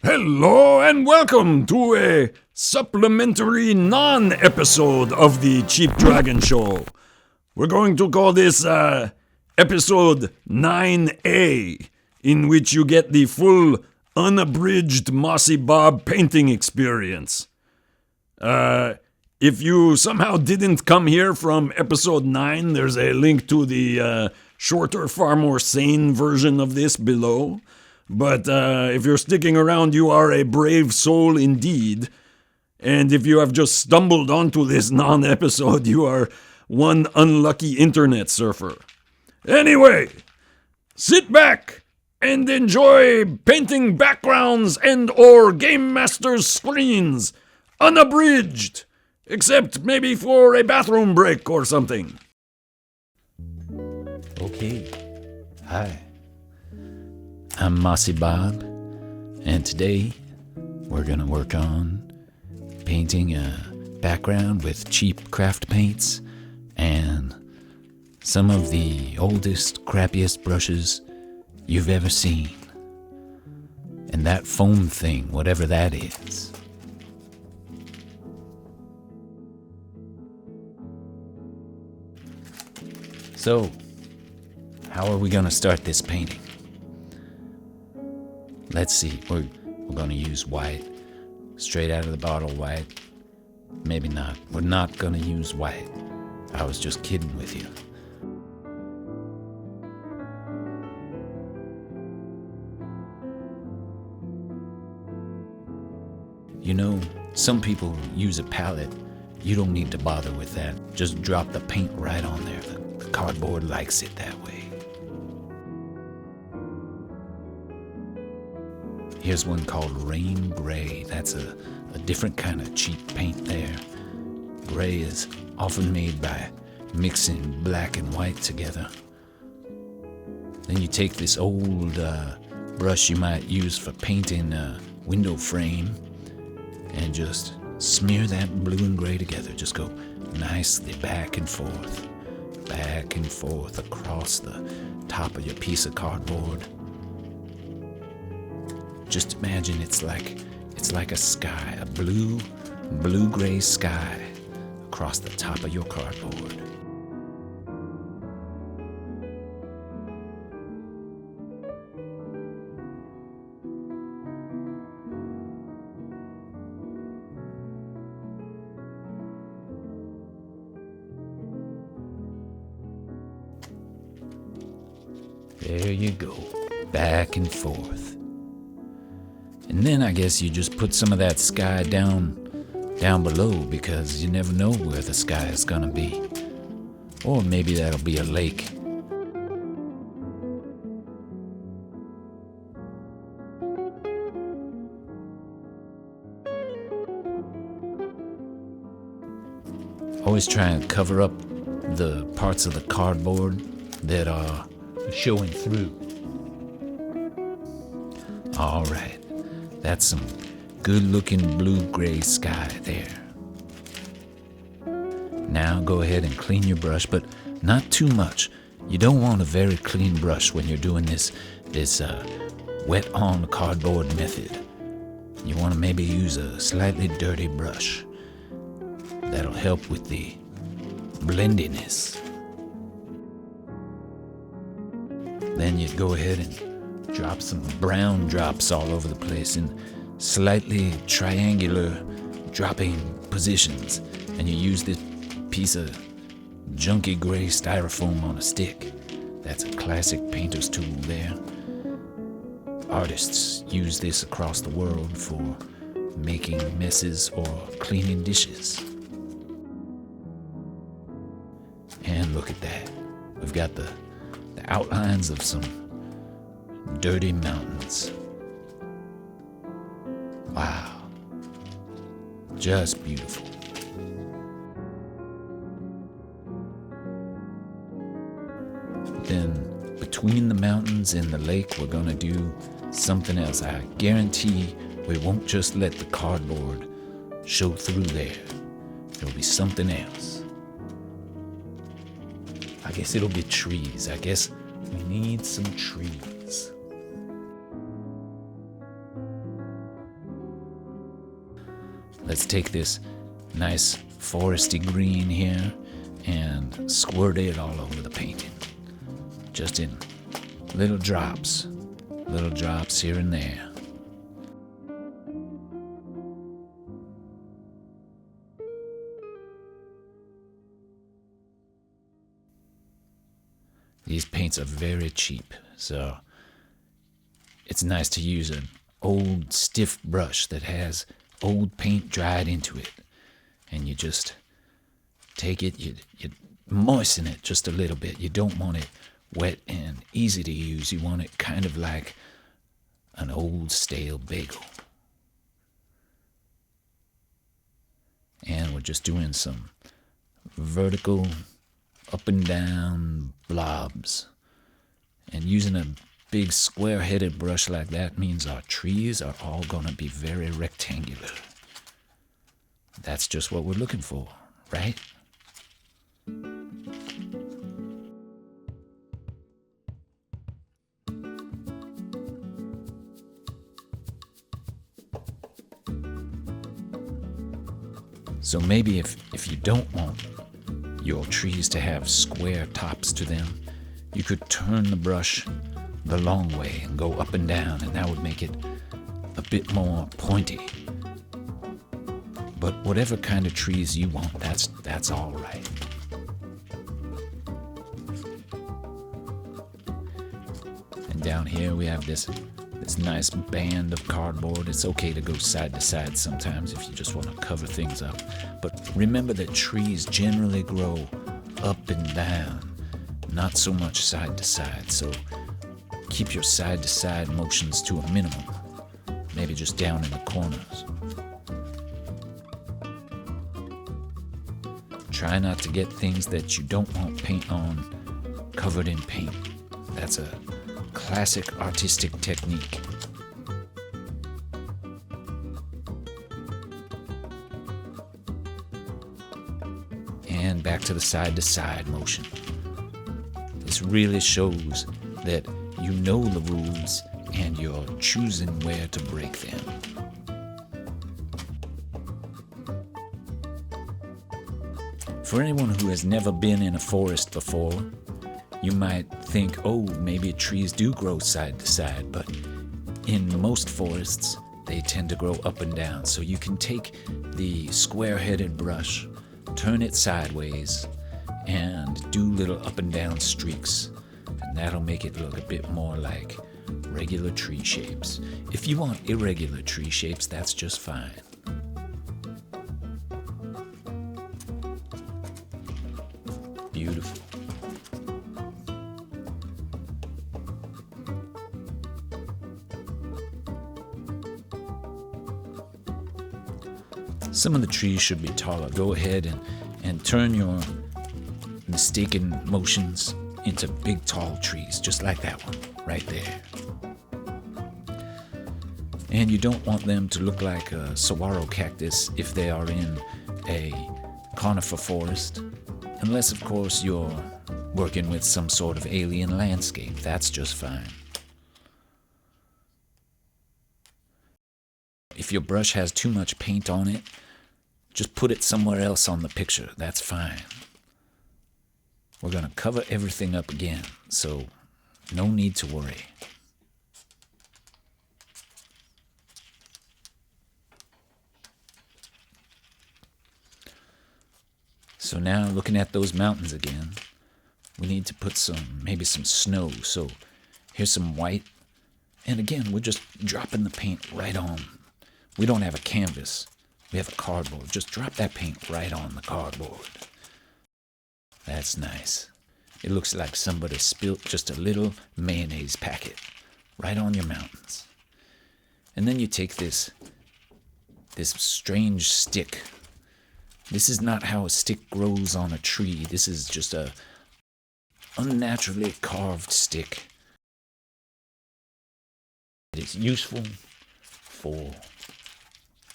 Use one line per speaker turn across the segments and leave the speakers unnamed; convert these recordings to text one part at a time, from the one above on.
Hello and welcome to a supplementary non-episode of the Cheap Dragon Show. We're going to call this episode 9A, in which you get the full unabridged Mossy Bob painting experience. If you somehow didn't come here from episode 9, there's a link to the shorter, far more sane version of this below. But if you're sticking around, you are a brave soul indeed. And if you have just stumbled onto this non-episode, you are one unlucky internet surfer. Anyway, sit back and enjoy painting backgrounds and or Game Master's screens, unabridged, except maybe for a bathroom break or something.
Okay, hi. I'm Mossy Bob, and today we're gonna work on painting a background with cheap craft paints and some of the oldest, crappiest brushes you've ever seen. And that foam thing, whatever that is. So, how are we gonna start this painting? Let's see, we're going to use white, straight out of the bottle white. Maybe not. We're not going to use white. I was just kidding with you. You know, some people use a palette. You don't need to bother with that. Just drop the paint right on there. The cardboard likes it that way. Here's one called Rain Gray. That's a different kind of cheap paint there. Gray is often made by mixing black and white together. Then you take this old brush you might use for painting a window frame and just smear that blue and gray together. Just go nicely back and forth across the top of your piece of cardboard. Just imagine it's like a sky, a blue-gray sky across the top of your cardboard. There you go, back and forth. And then I guess you just put some of that sky down below, because you never know where the sky is gonna be. Or maybe that'll be a lake. Always try and cover up the parts of the cardboard that are showing through. All right. That's some good-looking blue-gray sky there. Now go ahead and clean your brush, but not too much. You don't want a very clean brush when you're doing this wet on cardboard method. You want to maybe use a slightly dirty brush. That'll help with the blendiness. Then you go ahead and drop some brown drops all over the place in slightly triangular dropping positions. And you use this piece of junky gray styrofoam on a stick. That's a classic painter's tool there. Artists use this across the world for making messes or cleaning dishes. And look at that. We've got the outlines of some dirty mountains. Wow. Just beautiful. Then between the mountains and the lake, we're gonna do something else. I guarantee we won't just let the cardboard show through there. There'll be something else. I guess it'll be trees. I guess we need some trees. let's take this nice foresty green here and squirt it all over the painting. Just in little drops here and there. These paints are very cheap, so it's nice to use an old stiff brush that has old paint dried into it. And you just take it, you moisten it just a little bit. You don't want it wet and easy to use. You want it kind of like an old stale bagel. And we're just doing some vertical up and down blobs. And using a big square-headed brush like that means our trees are all gonna be very rectangular. That's just what we're looking for, right? So maybe if you don't want your trees to have square tops to them, you could turn the brush the long way and go up and down, and that would make it a bit more pointy. But whatever kind of trees you want, that's all right. And down here we have this nice band of cardboard. It's okay to go side to side sometimes if you just want to cover things up. But remember that trees generally grow up and down, not so much side to side. So keep your side to side motions to a minimum, maybe just down in the corners. Try not to get things that you don't want paint on covered in paint. That's a classic artistic technique. And back to the side motion. This really shows that you know the rules and you're choosing where to break them. For anyone who has never been in a forest before, you might think, oh, maybe trees do grow side to side, but in most forests, they tend to grow up and down. So you can take the square-headed brush, turn it sideways, and do little up and down streaks. And that'll make it look a bit more like regular tree shapes. If you want irregular tree shapes, that's just fine. Beautiful. Some of the trees should be taller. Go ahead and turn your mistaken motions into big tall trees, just like that one right there. And you don't want them to look like a saguaro cactus if they are in a conifer forest, unless of course you're working with some sort of alien landscape. That's just fine. If your brush has too much paint on it, just put it somewhere else on the picture. That's fine. We're going to cover everything up again, so no need to worry. So now, looking at those mountains again, we need to put maybe some snow. So here's some white. And again, we're just dropping the paint right on. We don't have a canvas. We have a cardboard. Just drop that paint right on the cardboard. That's nice. It looks like somebody spilt just a little mayonnaise packet right on your mountains. And then you take this strange stick. This is not how a stick grows on a tree. This is just a unnaturally carved stick. It is useful for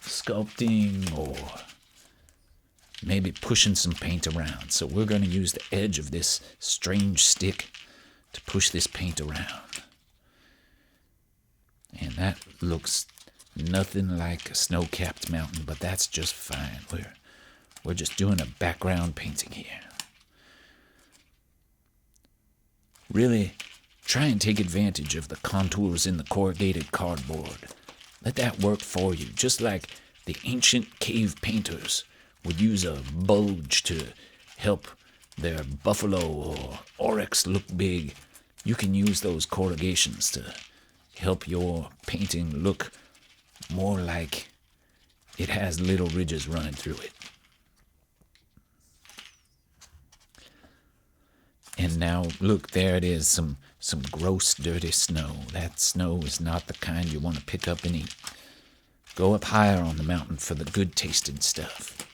sculpting or maybe pushing some paint around. So we're going to use the edge of this strange stick to push this paint around. And that looks Nothing like a snow-capped mountain, but that's just fine. We're just doing a background painting here. Really, try and take advantage of the contours in the corrugated cardboard. Let that work for you, just like the ancient cave painters would use a bulge to help their buffalo or oryx look big. You can use those corrugations to help your painting look more like it has little ridges running through it. And now, look, there it is, some gross, dirty snow. That snow is not the kind you want to pick up and eat. Go up higher on the mountain for the good-tasting stuff.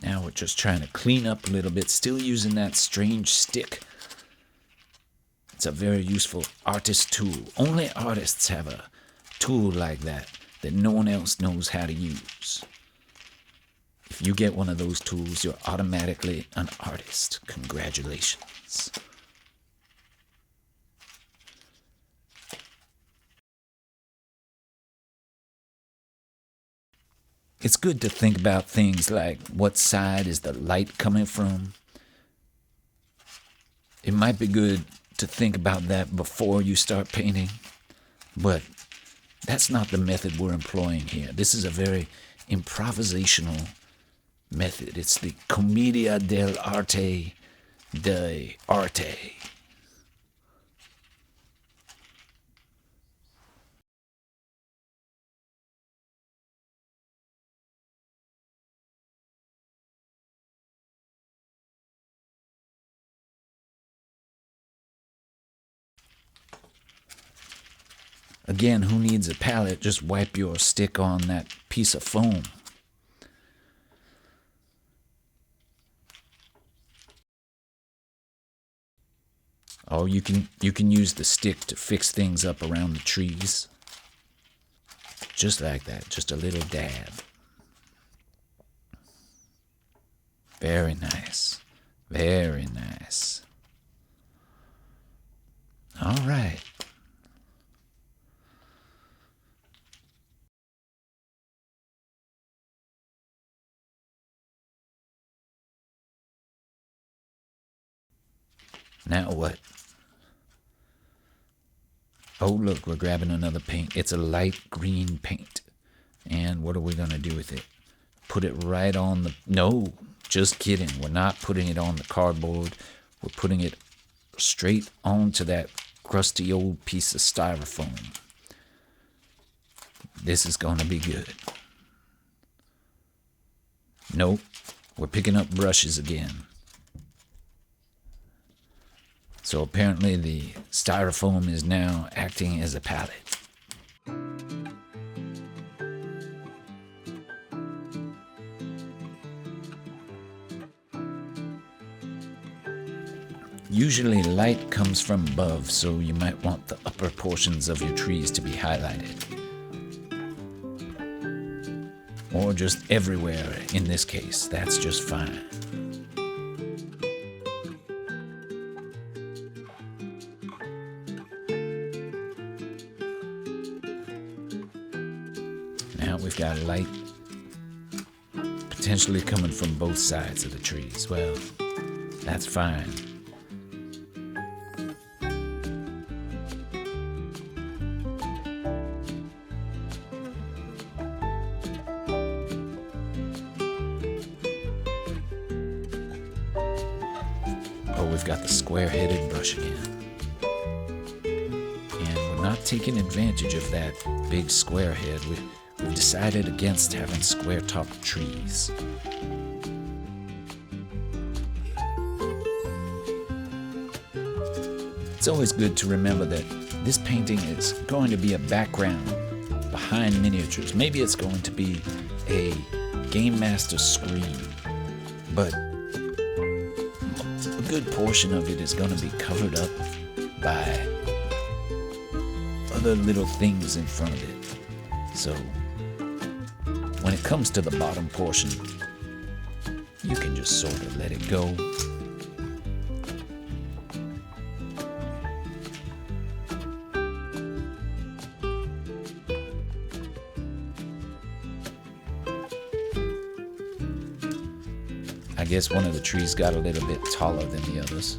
Now we're just trying to clean up a little bit, still using that strange stick. It's a very useful artist tool. Only artists have a tool like that no one else knows how to use. If you get one of those tools, you're automatically an artist. Congratulations. It's good to think about things like what side is the light coming from. It might be good to think about that before you start painting, but that's not the method we're employing here. This is a very improvisational method. It's the commedia dell'arte de arte. Again, who needs a palette? Just wipe your stick on that piece of foam. Or you can use the stick to fix things up around the trees. Just like that, just a little dab. Very nice. Very nice. All right. Now what? Oh, look, we're grabbing another paint. It's a light green paint. And what are we going to do with it? Put it right on the... No, just kidding. We're not putting it on the cardboard. We're putting it straight onto that crusty old piece of styrofoam. This is going to be good. Nope, we're picking up brushes again. So apparently the styrofoam is now acting as a palette. Usually light comes from above, so you might want the upper portions of your trees to be highlighted. Or just everywhere in this case, that's just fine. Now we've got light potentially coming from both sides of the trees. Well, that's fine. Oh, we've got the square-headed brush again. And we're not taking advantage of that big square head. We've decided against having square-topped trees. It's always good to remember that this painting is going to be a background behind miniatures. Maybe it's going to be a Game Master screen, but a good portion of it is going to be covered up by other little things in front of it. So when it comes to the bottom portion, you can just sort of let it go. I guess one of the trees got a little bit taller than the others.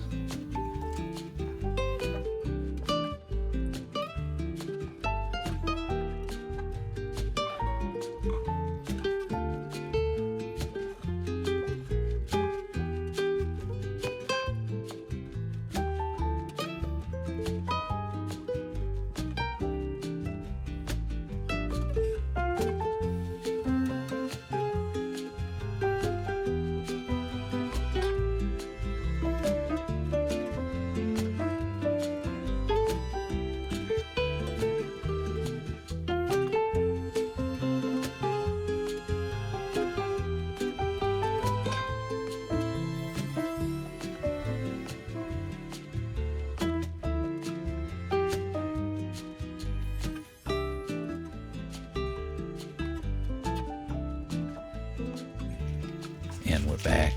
And we're back.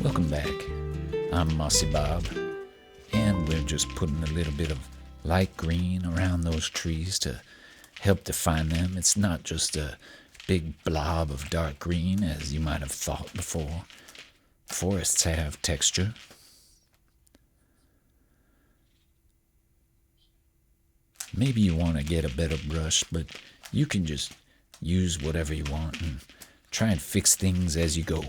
Welcome back. I'm Mossy Bob, and we're just putting a little bit of light green around those trees to help define them. It's not just a big blob of dark green as you might have thought before. Forests have texture. Maybe you want to get a better brush, but you can just use whatever you want and try and fix things as you go.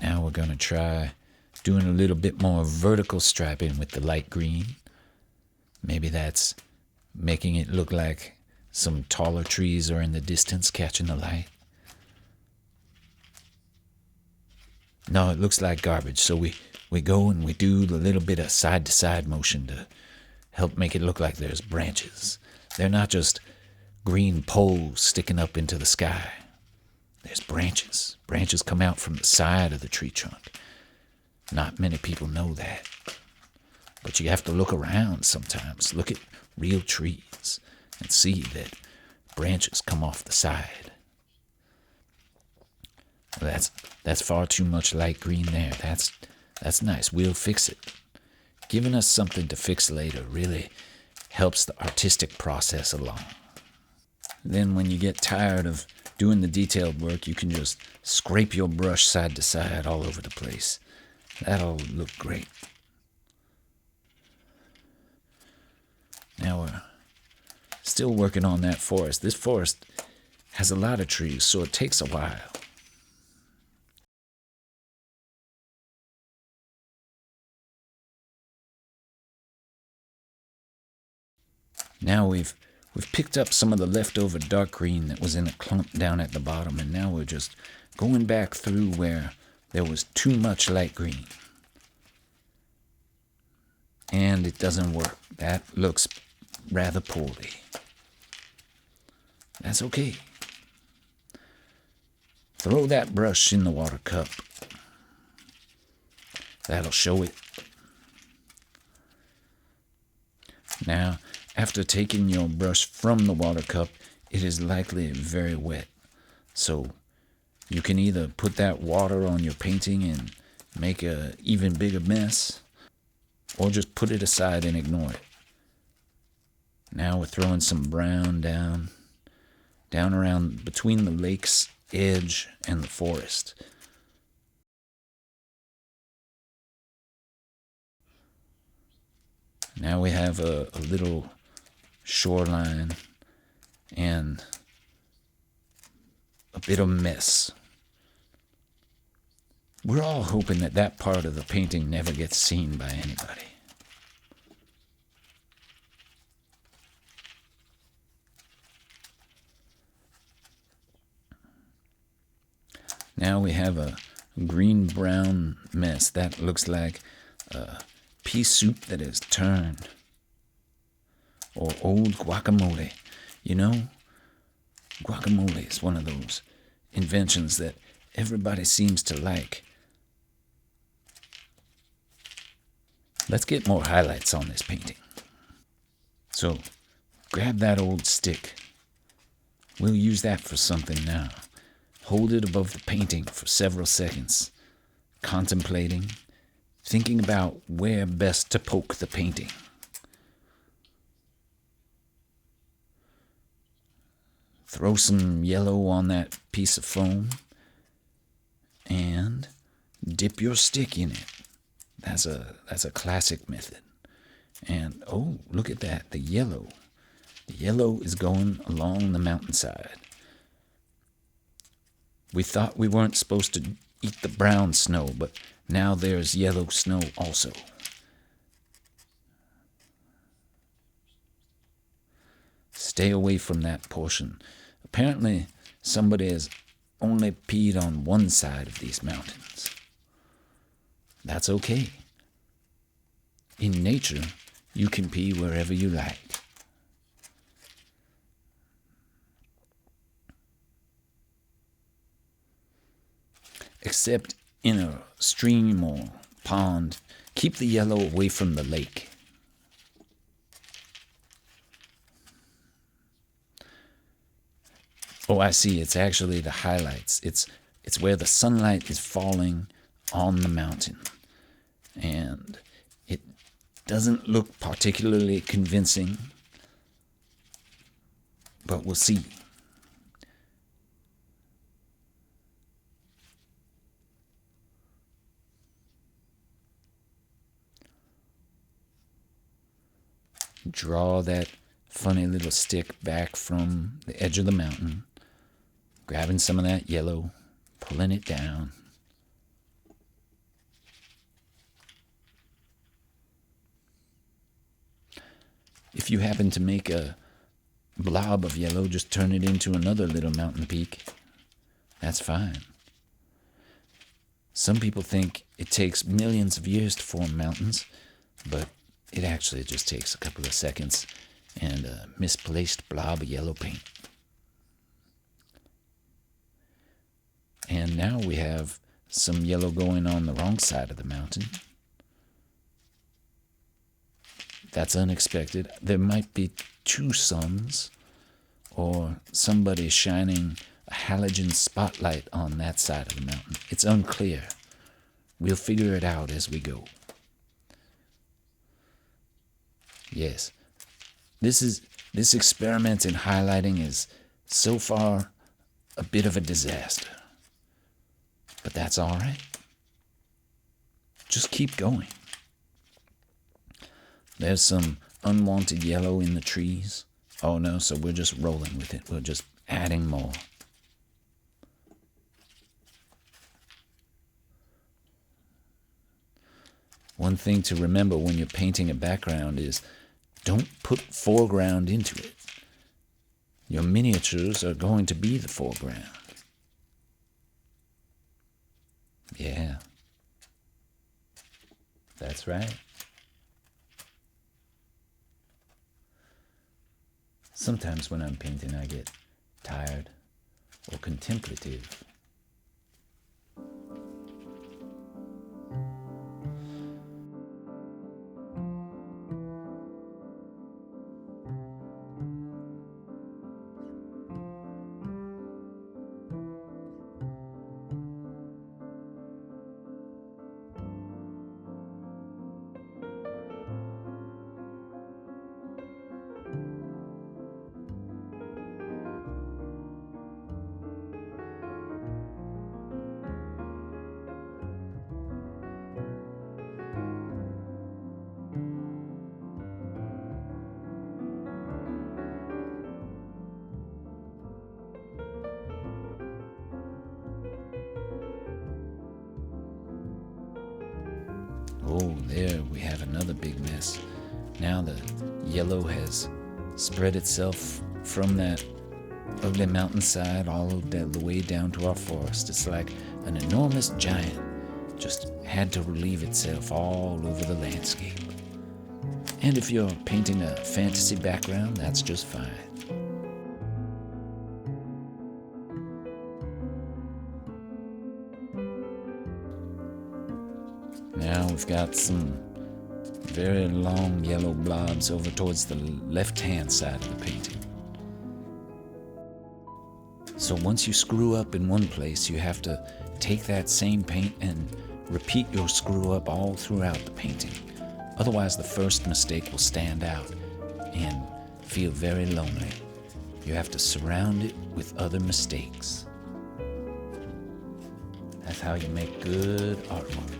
Now we're going to try doing a little bit more vertical striping with the light green. Maybe that's making it look like some taller trees are in the distance catching the light. No, it looks like garbage, so we go and we do the little bit of side-to-side motion to help make it look like there's branches. They're not just green poles sticking up into the sky. There's branches. Branches come out from the side of the tree trunk. Not many people know that. But you have to look around sometimes. Look at real trees and see that branches come off the side. That's far too much light green there. That's nice. We'll fix it. Giving us something to fix later really helps the artistic process along. Then when you get tired of doing the detailed work, you can just scrape your brush side to side all over the place. That'll look great. Now we're still working on that forest. This forest has a lot of trees, so it takes a while. Now we've picked up some of the leftover dark green that was in a clump down at the bottom, and now we're just going back through where there was too much light green. And it doesn't work. That looks rather poorly. That's okay. Throw that brush in the water cup. That'll show it. Now, after taking your brush from the water cup, it is likely very wet. So you can either put that water on your painting and make an even bigger mess, or just put it aside and ignore it. Now we're throwing some brown down around between the lake's edge and the forest. Now we have a little shoreline and a bit of mess. We're all hoping that that part of the painting never gets seen by anybody. Now we have a green-brown mess. That looks like pea soup that is turned, or old guacamole. You know, guacamole is one of those inventions that everybody seems to like. Let's get more highlights on this painting. So, grab that old stick. We'll use that for something now. Hold it above the painting for several seconds, contemplating, thinking about where best to poke the painting. Throw some yellow on that piece of foam and dip your stick in it. That's a classic method. And oh, look at that, the yellow. The yellow is going along the mountainside. We thought we weren't supposed to eat the brown snow, but now there's yellow snow also. Stay away from that portion. Apparently, somebody has only peed on one side of these mountains. That's okay. In nature, you can pee wherever you like. Except in a stream or pond, keep the yellow away from the lake. Oh, I see. It's actually the highlights. It's where the sunlight is falling on the mountain. And it doesn't look particularly convincing, but we'll see. Draw that funny little stick back from the edge of the mountain, grabbing some of that yellow, pulling it down. If you happen to make a blob of yellow, just turn it into another little mountain peak. That's fine. Some people think it takes millions of years to form mountains, but it actually just takes a couple of seconds and a misplaced blob of yellow paint. And now we have some yellow going on the wrong side of the mountain. That's unexpected. There might be two suns, or somebody shining a halogen spotlight on that side of the mountain. It's unclear. We'll figure it out as we go. Yes, this experiment in highlighting is so far a bit of a disaster. But that's all right. Just keep going. There's some unwanted yellow in the trees. Oh no, so we're just rolling with it. We're just adding more. One thing to remember when you're painting a background is don't put foreground into it. Your miniatures are going to be the foreground. Yeah. That's right. Sometimes when I'm painting, I get tired or contemplative. Oh, there we have another big mess. Now the yellow has spread itself from that ugly mountainside all the way down to our forest. It's like an enormous giant just had to relieve itself all over the landscape. And if you're painting a fantasy background, that's just fine. we've got some very long yellow blobs over towards the left-hand side of the painting. So once you screw up in one place, you have to take that same paint and repeat your screw up all throughout the painting. Otherwise, the first mistake will stand out and feel very lonely. You have to surround it with other mistakes. That's how you make good artwork.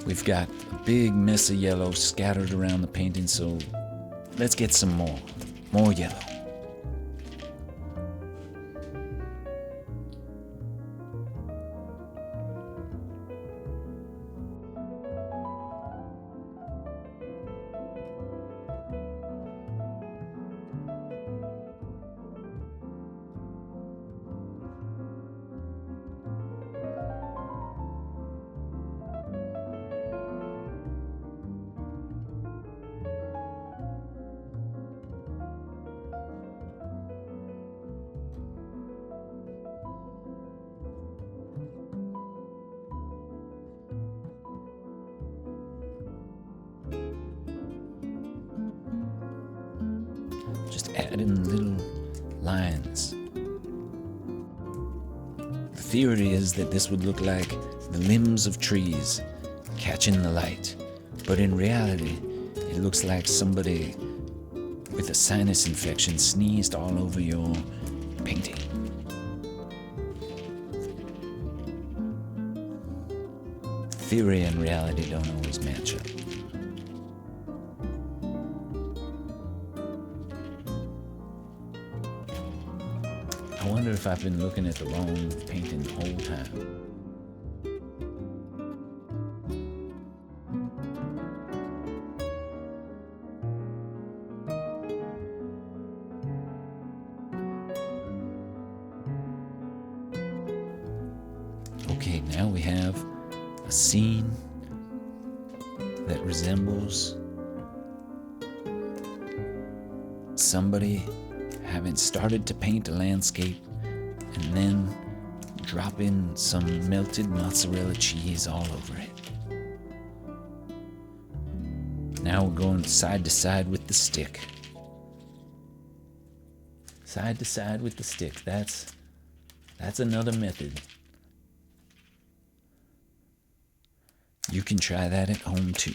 We've got a big mess of yellow scattered around the painting, so let's get some more yellow. Just adding little lines. The theory is that this would look like the limbs of trees catching the light, but in reality, it looks like somebody with a sinus infection sneezed all over your painting. Theory and reality don't always match up. I wonder if I've been looking at the wrong painting the whole time. Okay, now we have a scene that resembles somebody having started to paint a landscape and then drop in some melted mozzarella cheese all over it. Now we're going side to side with the stick. Side to side with the stick. That's another method. You can try that at home too.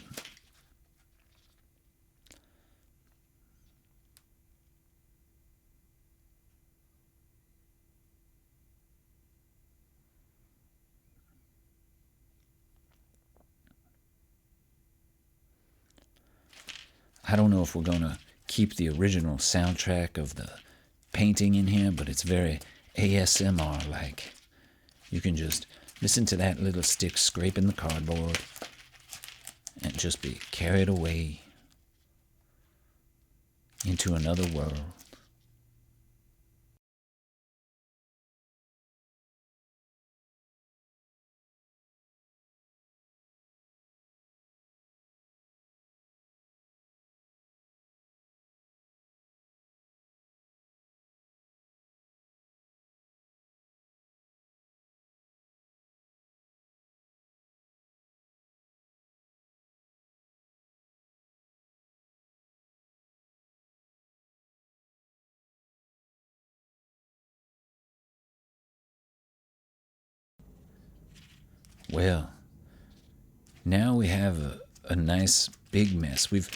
I don't know if we're going to keep the original soundtrack of the painting in here, but it's very ASMR-like. You can just listen to that little stick scraping the cardboard and just be carried away into another world. Well, now we have a nice big mess. We've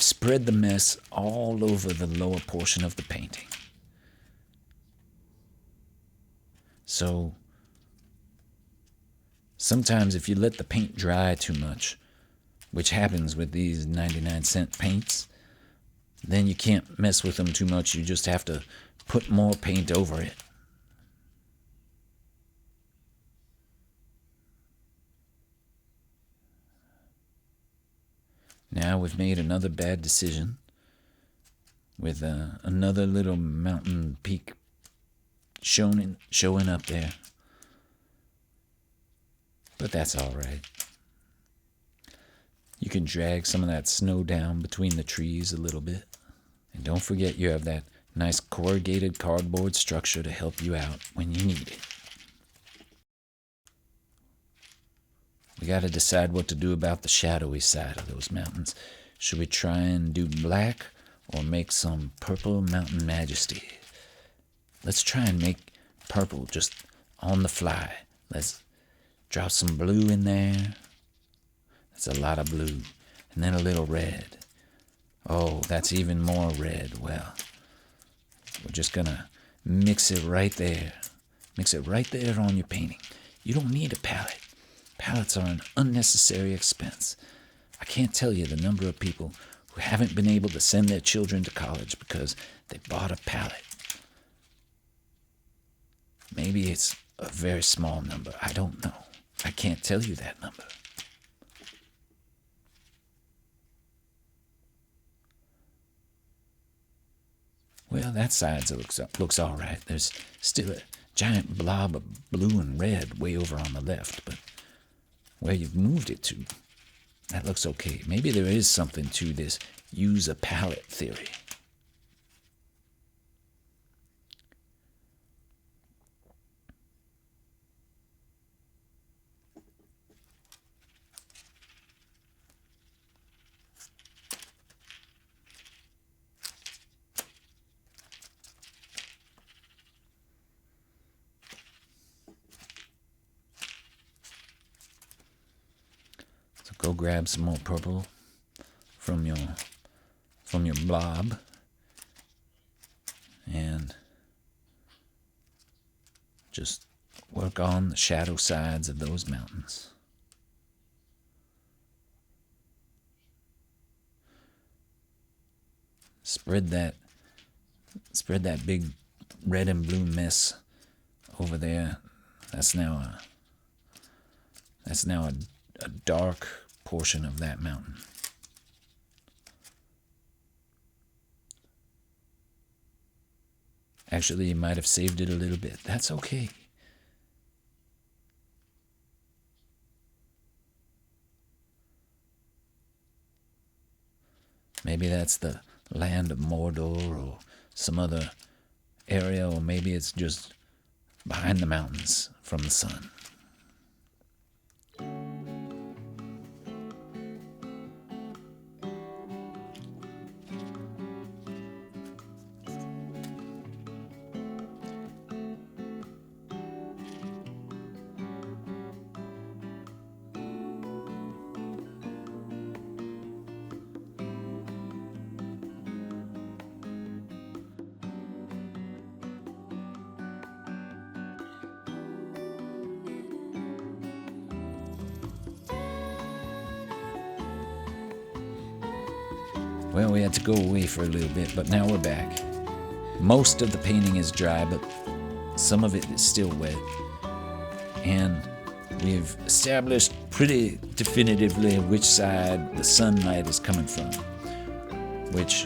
spread the mess all over the lower portion of the painting. So sometimes if you let the paint dry too much, which happens with these 99-cent paints, then you can't mess with them too much. You just have to put more paint over it. Now we've made another bad decision with another little mountain peak showing up there. But that's all right. You can drag some of that snow down between the trees a little bit. And don't forget you have that nice corrugated cardboard structure to help you out when you need it. We got to decide what to do about the shadowy side of those mountains. Should we try and do black or make some purple mountain majesty? Let's try and make purple just on the fly. Let's drop some blue in there. That's a lot of blue. And then a little red. Oh, that's even more red. Well, we're just gonna mix it right there. Mix it right there on your painting. You don't need a palette. Palettes are an unnecessary expense. I can't tell you the number of people who haven't been able to send their children to college because they bought a palette. Maybe it's a very small number. I don't know. I can't tell you that number. Well, that side looks all right. There's still a giant blob of blue and red way over on the left, but where you've moved it to, that looks okay. Maybe there is something to this use a palette theory. Go grab some more purple from your blob and just work on the shadow sides of those mountains. Spread that big red and blue mess over there. That's now a dark portion of that mountain. Actually, you might have saved it a little bit. That's okay. Maybe that's the land of Mordor or some other area, or maybe it's just behind the mountains from the sun. Well, we had to go away for a little bit, but now we're back. Most of the painting is dry, but some of it is still wet. And we've established pretty definitively which side the sunlight is coming from. Which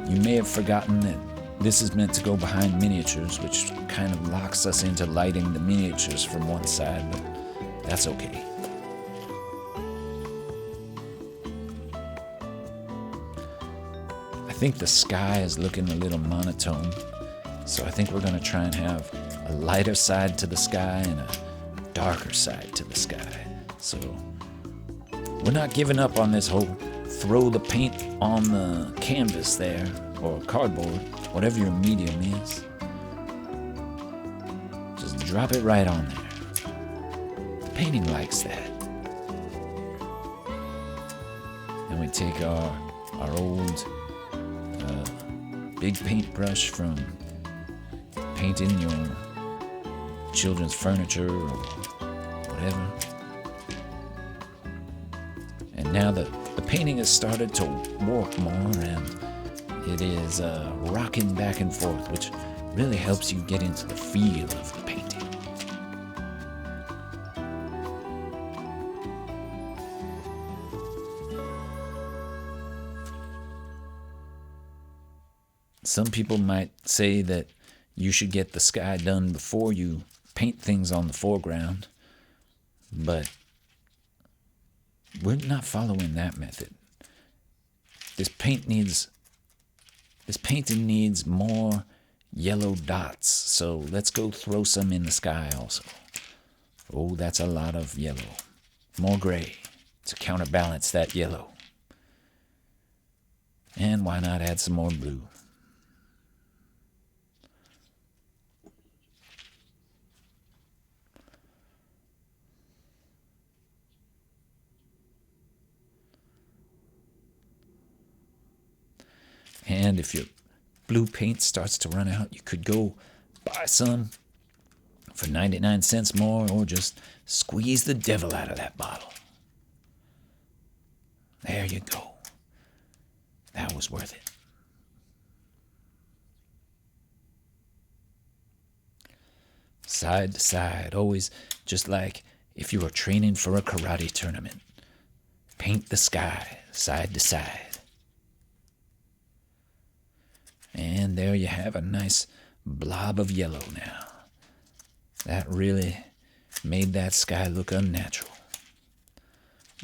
you may have forgotten that this is meant to go behind miniatures, which kind of locks us into lighting the miniatures from one side, but that's okay. I think the sky is looking a little monotone, so I think we're going to try and have a lighter side to the sky and a darker side to the sky. So we're not giving up on this whole throw the paint on the canvas there, or cardboard, whatever your medium is. Just drop it right on there. The painting likes that. And we take our old big paintbrush from painting your children's furniture or whatever. And now the painting has started to warp more, and it is rocking back and forth, which really helps you get into the feel of the painting. Some people might say that you should get the sky done before you paint things on the foreground, but we're not following that method. This painting needs more yellow dots, so let's go throw some in the sky also. Oh, that's a lot of yellow. more gray to counterbalance that yellow. And why not add some more blue? And if your blue paint starts to run out, you could go buy some for 99 cents more, or just squeeze the devil out of that bottle. There you go. That was worth it. Side to side, always just like if you were training for a karate tournament. Paint the sky side to side. And there you have a nice blob of yellow now. That really made that sky look unnatural.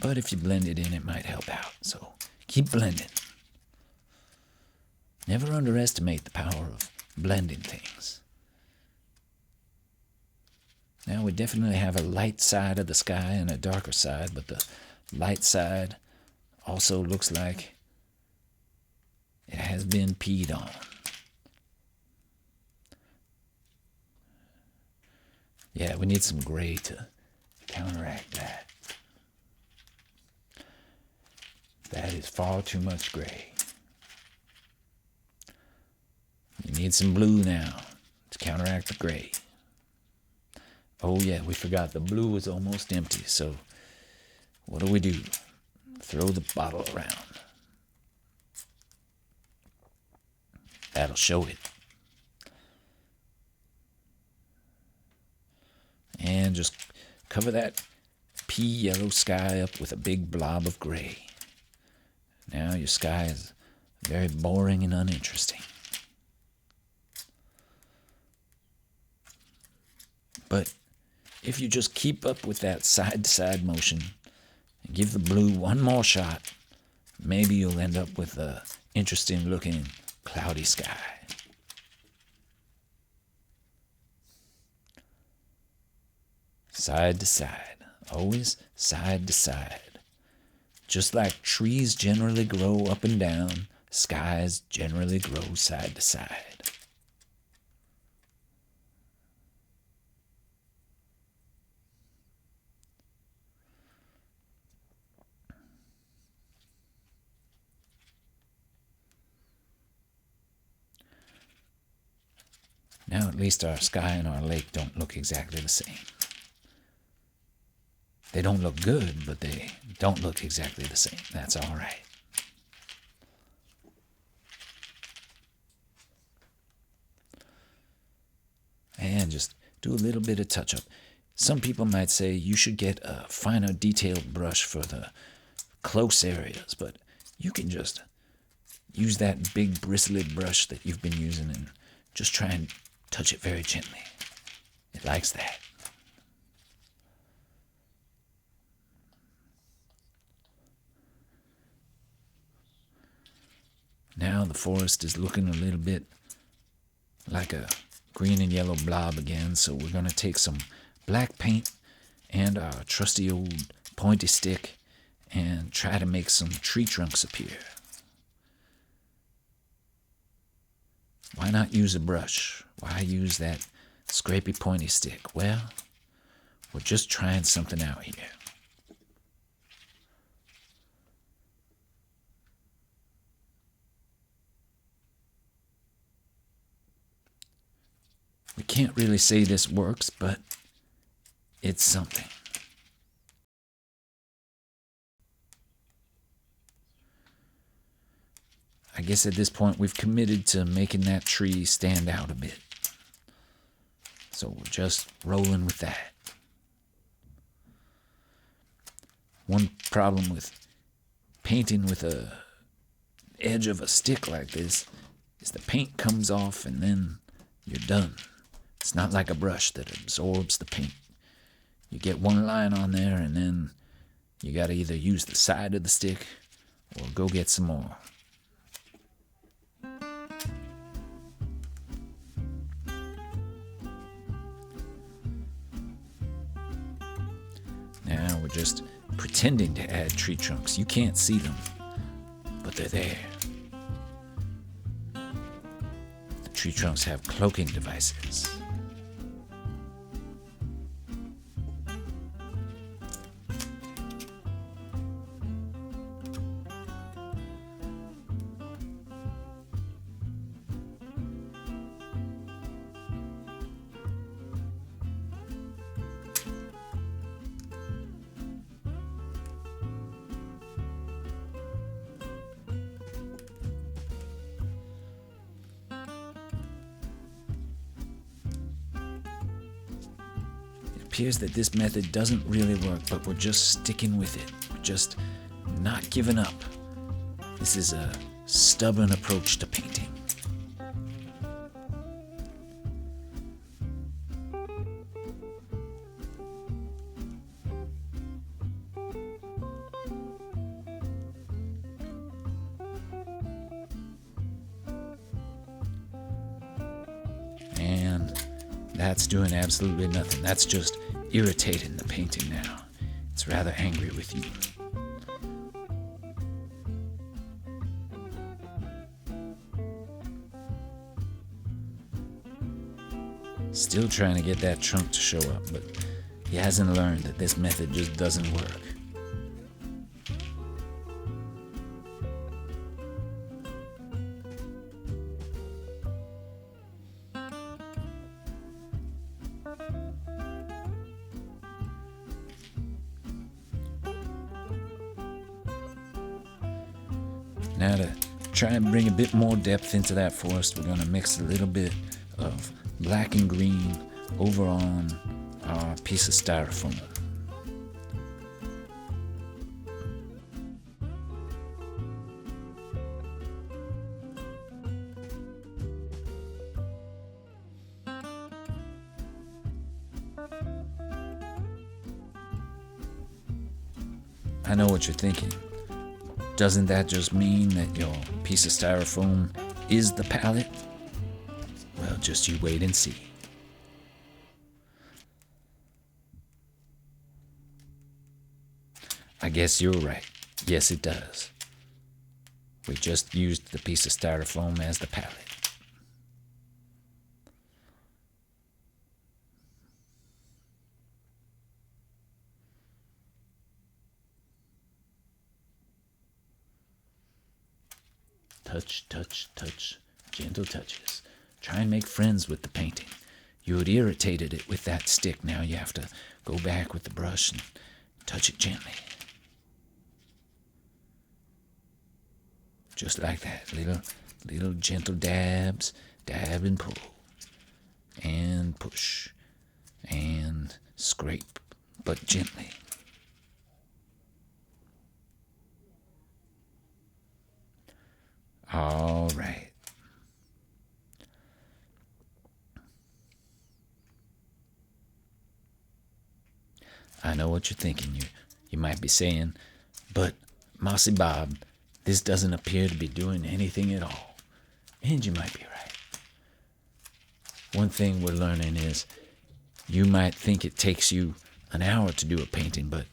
But if you blend it in, it might help out. So keep blending. Never underestimate the power of blending things. Now we definitely have a light side of the sky and a darker side, but the light side also looks like it has been peed on. Yeah, we need some gray to counteract that. That is far too much gray. You need some blue now to counteract the gray. Oh yeah, we forgot the blue was almost empty, so what do? Throw the bottle around. That'll show it. And just cover that pea yellow sky up with a big blob of gray. Now your sky is very boring and uninteresting. But if you just keep up with that side-to-side motion and give the blue one more shot, maybe you'll end up with an interesting-looking cloudy sky. Side to side, always side to side. Just like trees generally grow up and down, skies generally grow side to side. Now at least our sky and our lake don't look exactly the same. They don't look good, but they don't look exactly the same. That's all right. And just do a little bit of touch-up. Some people might say you should get a finer detailed brush for the close areas, but you can just use that big bristly brush that you've been using and just try and touch it very gently. It likes that. Now the forest is looking a little bit like a green and yellow blob again, so we're going to take some black paint and our trusty old pointy stick and try to make some tree trunks appear. Why not use a brush? Why use that scrapey pointy stick? Well, we're just trying something out here. We can't really say this works, but it's something. I guess at this point we've committed to making that tree stand out a bit. So we're just rolling with that. One problem with painting with a edge of a stick like this is the paint comes off and then you're done. It's not like a brush that absorbs the paint. You get one line on there and then you gotta either use the side of the stick or go get some more. Now we're just pretending to add tree trunks. You can't see them, but they're there. The tree trunks have cloaking devices. It appears that this method doesn't really work, but we're just sticking with it. We're just not giving up. This is a stubborn approach to painting. And that's doing absolutely nothing. That's just irritating the painting now. It's rather angry with you. Still trying to get that trunk to show up, but he hasn't learned that this method just doesn't work. Now to try and bring a bit more depth into that forest, we're going to mix a little bit of black and green over on our piece of styrofoam. I know what you're thinking. Doesn't that just mean that your piece of styrofoam is the palette? Well, just you wait and see. I guess you're right. Yes, it does. We just used the piece of styrofoam as the palette. Touch, touch, touch, gentle touches. Try and make friends with the painting. You had irritated it with that stick. Now you have to go back with the brush and touch it gently. Just like that. Little gentle dabs. Dab and pull. And push. And scrape. But gently. All right. I know what you're thinking. You might be saying, but Mossy Bob, this doesn't appear to be doing anything at all. And you might be right. One thing we're learning is you might think it takes you an hour to do a painting, but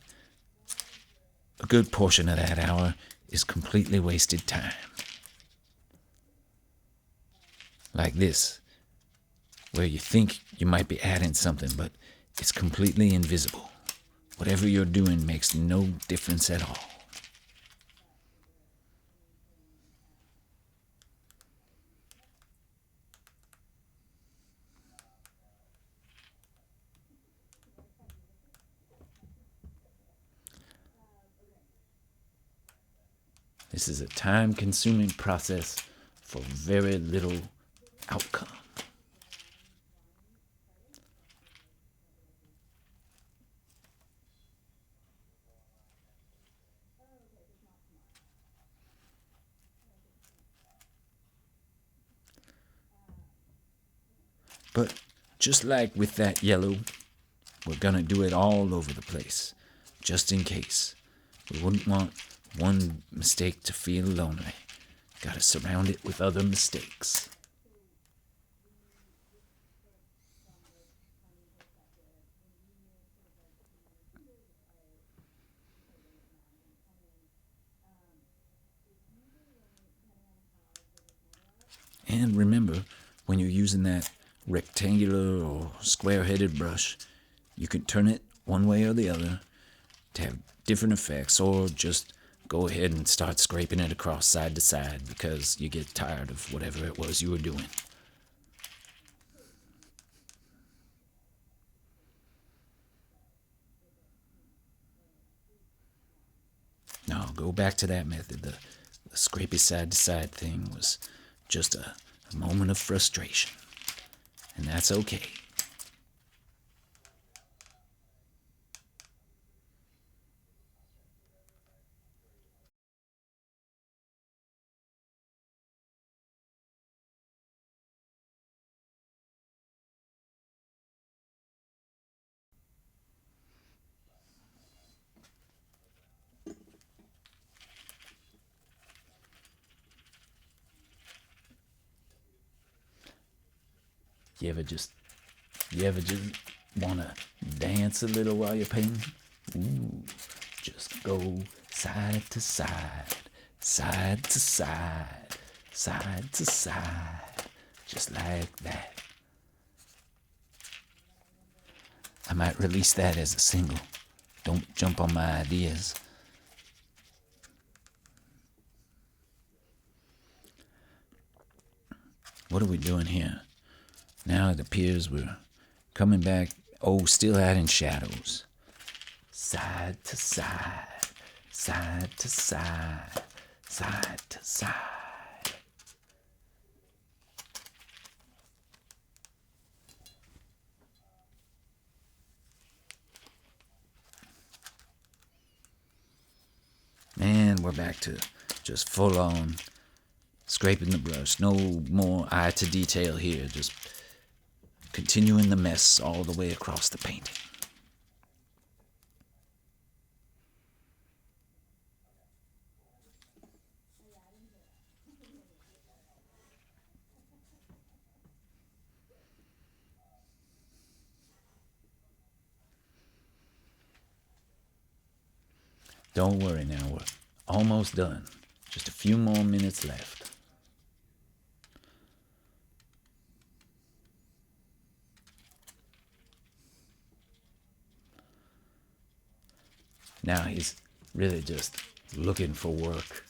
a good portion of that hour is completely wasted time. Like this, where you think you might be adding something, but it's completely invisible. Whatever you're doing makes no difference at all. This is a time-consuming process for very little outcome. But just like with that yellow, we're gonna do it all over the place, just in case. We wouldn't want one mistake to feel lonely. Gotta surround it with other mistakes. And remember, when you're using that rectangular or square-headed brush, you can turn it one way or the other to have different effects, or just go ahead and start scraping it across side to side because you get tired of whatever it was you were doing. No, go back to that method. The scrapey side to side thing was just a moment of frustration, and that's okay. You ever just want to dance a little while you're painting? Ooh, just go side to side, side to side, side to side, just like that. I might release that as a single. Don't jump on my ideas. What are we doing here? Now it appears we're coming back, still adding shadows. Side to side, side to side, side to side. And we're back to just full on scraping the brush. No more eye to detail here, just continuing the mess all the way across the painting. Don't worry now, we're almost done. Just a few more minutes left. Now he's really just looking for work.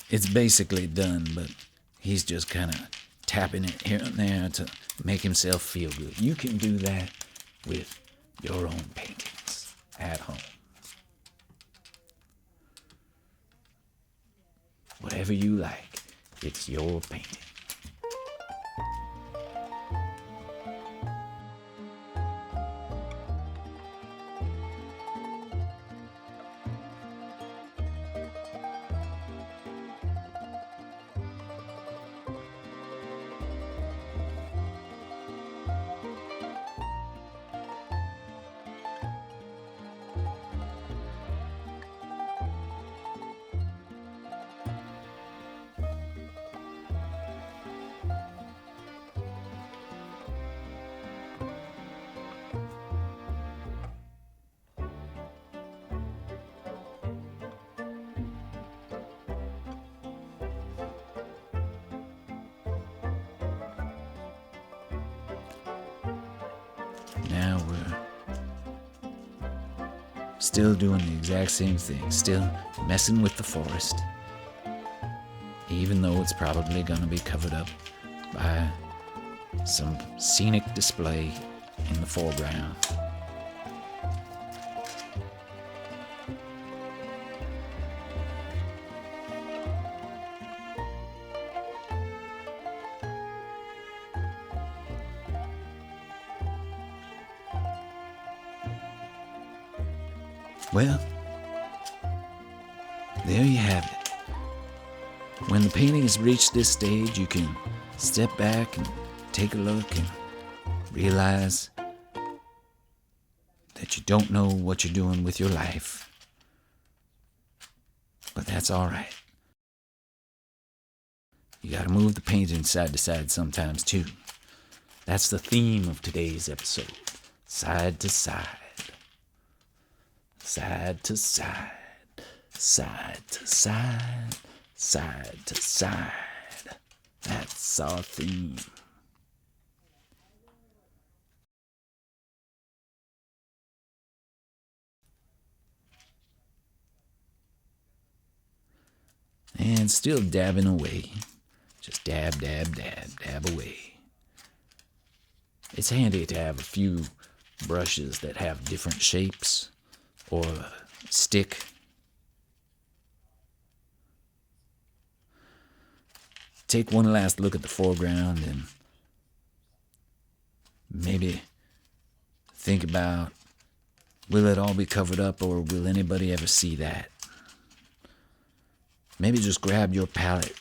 It's basically done, but he's just kind of tapping it here and there to make himself feel good. You can do that with your own paintings at home. Whatever you like, it's your painting. Now we're still doing the exact same thing, still messing with the forest, even though it's probably going to be covered up by some scenic display in the foreground. Well, there you have it. When the painting has reached this stage, you can step back and take a look and realize that you don't know what you're doing with your life. But that's all right. You gotta move the painting side to side sometimes too. That's the theme of today's episode. Side to side. Side to side, side to side, side to side. Saw theme. And still dabbing away. Just dab, dab, dab, dab away. It's handy to have a few brushes that have different shapes, or a stick. Take one last look at the foreground and maybe think about, will it all be covered up, or will anybody ever see that? Maybe just grab your palette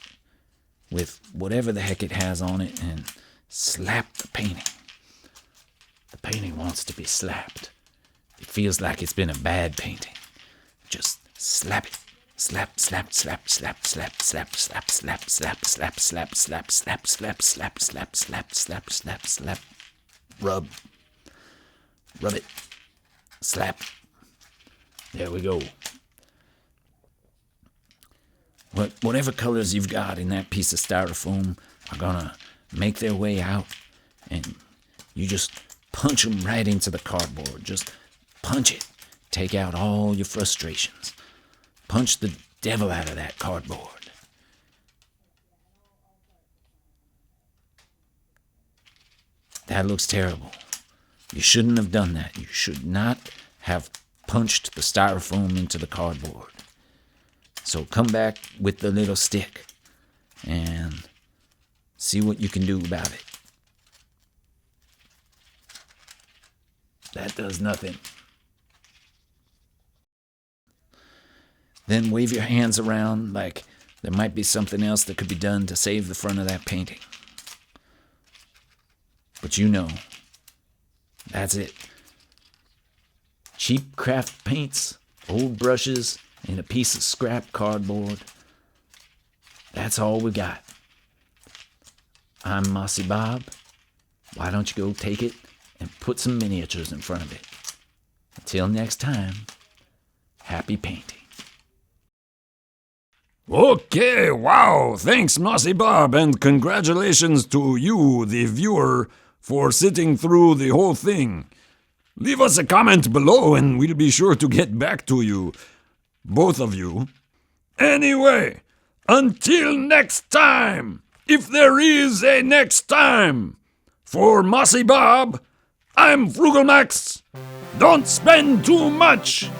with whatever the heck it has on it and slap the painting. The painting wants to be slapped. It feels like it's been a bad painting. Just slap it. Slap, slap, slap, slap, slap, slap, slap, slap, slap, slap, slap, slap, slap, slap, slap, slap, slap, slap, slap, slap. Rub. Rub it. Slap. There we go. Whatever colors you've got in that piece of styrofoam are gonna make their way out, and you just punch them right into the cardboard. Just punch it. Take out all your frustrations. Punch the devil out of that cardboard. That looks terrible. You shouldn't have done that. You should not have punched the styrofoam into the cardboard. So come back with the little stick and see what you can do about it. That does nothing. Then wave your hands around like there might be something else that could be done to save the front of that painting. But you know, that's it. Cheap craft paints, old brushes, and a piece of scrap cardboard. That's all we got. I'm Mossy Bob. Why don't you go take it and put some miniatures in front of it? Until next time, happy painting.
Okay, wow, thanks Mossy Bob, and congratulations to you, the viewer, for sitting through the whole thing. Leave us a comment below and we'll be sure to get back to you. Both of you. Anyway, until next time, if there is a next time, for Mossy Bob, I'm Frugalmax. Don't spend too much.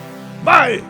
Bye.